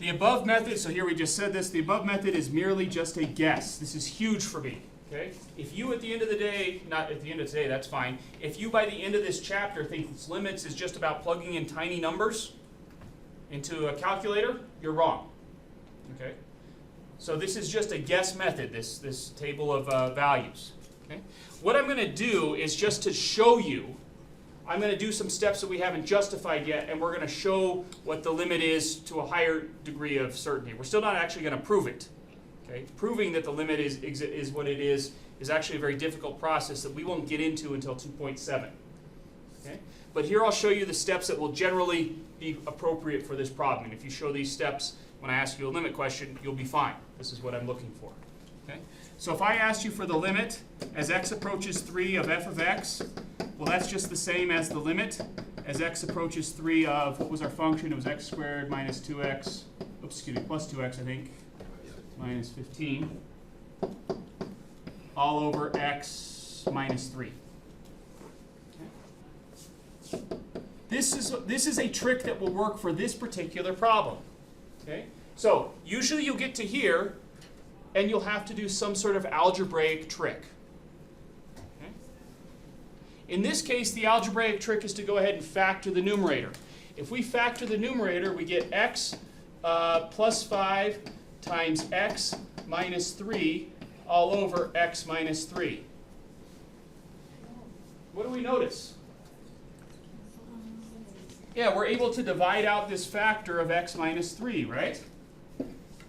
The above method, so here we just said this, the above method is merely just a guess. This is huge for me. Okay? If you at the end of the day, not at the end of today, that's fine. If you by the end of this chapter think its limits is just about plugging in tiny numbers into a calculator, you're wrong. Okay? So this is just a guess method, this table of values. Okay? What I'm going to do is just to show you, I'm going to do some steps that we haven't justified yet, and we're going to show what the limit is to a higher degree of certainty. We're still not actually going to prove it. Okay? Proving that the limit is what it is actually a very difficult process that we won't get into until 2.7. Okay? But here I'll show you the steps that will generally be appropriate for this problem. And if you show these steps when I ask you a limit question, you'll be fine. This is what I'm looking for. Okay? So if I asked you for the limit as x approaches 3 of f of x, well, that's just the same as the limit as x approaches 3 of, what was our function? It was x squared minus 2x, oops, excuse me, plus 2x, I think, minus 15, all over x minus 3. Okay. This is a trick that will work for this particular problem. Okay? So usually you'll get to here, and you'll have to do some sort of algebraic trick. Okay? In this case, the algebraic trick is to go ahead and factor the numerator. If we factor the numerator, we get x plus 5 times x minus 3 all over x minus 3. What do we notice? Yeah, we're able to divide out this factor of x minus 3, right?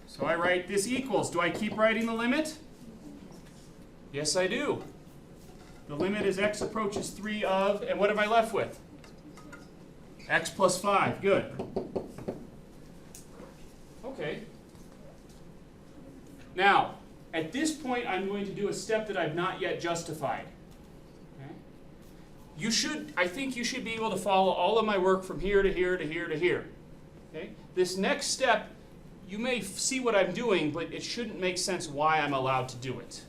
So I write this equals. Do I keep writing the limit? Yes, I do. The limit is x approaches 3 of, and what am I left with? X plus 5. Good. Okay. Now, at this point, I'm going to do a step that I've not yet justified. Okay? I think you should be able to follow all of my work from here to here to here to here. Okay? This next step, you may see what I'm doing, but it shouldn't make sense why I'm allowed to do it.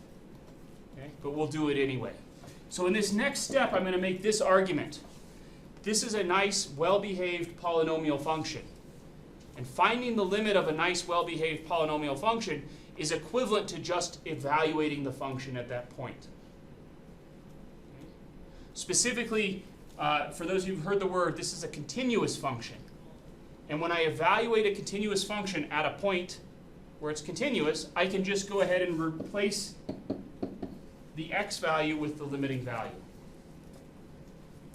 Okay? But we'll do it anyway. So in this next step, I'm going to make this argument. This is a nice, well-behaved polynomial function. And finding the limit of a nice, well-behaved polynomial function is equivalent to just evaluating the function at that point. Okay? Specifically, for those of you who've heard the word, this is a continuous function. And when I evaluate a continuous function at a point where it's continuous, I can just go ahead and replace the x value with the limiting value.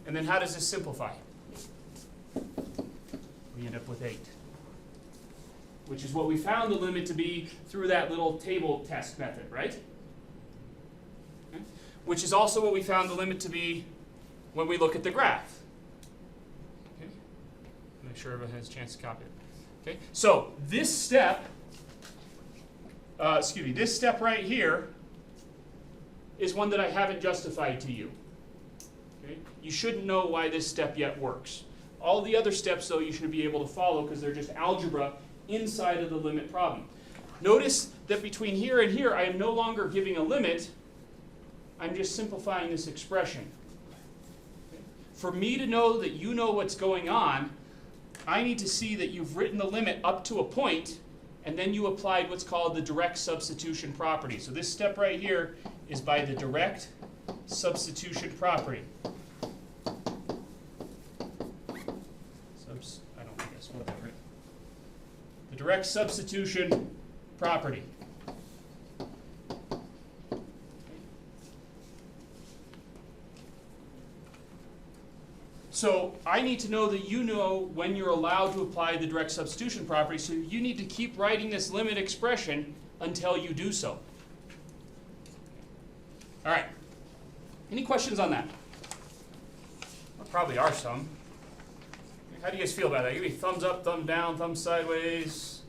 And then how does this simplify? We end up with 8, which is what we found the limit to be through that little table test method, right? Okay. Which is also what we found the limit to be when we look at the graph. Make sure everyone has a chance to copy it. Okay, so this step, this step right here is one that I haven't justified to you. Okay? You shouldn't know why this step yet works. All the other steps, though, you should be able to follow because they're just algebra inside of the limit problem. Notice that between here and here, I am no longer giving a limit. I'm just simplifying this expression. Okay? For me to know that you know what's going on, I need to see that you've written the limit up to a point, and then you applied what's called the direct substitution property. So this step right here is by the direct substitution property. I don't think I spelled that right. The direct substitution property. So I need to know that you know when you're allowed to apply the direct substitution property, so you need to keep writing this limit expression until you do so. All right. Any questions on that? There probably are some. How do you guys feel about that? Give me thumbs up, thumb down, thumb sideways.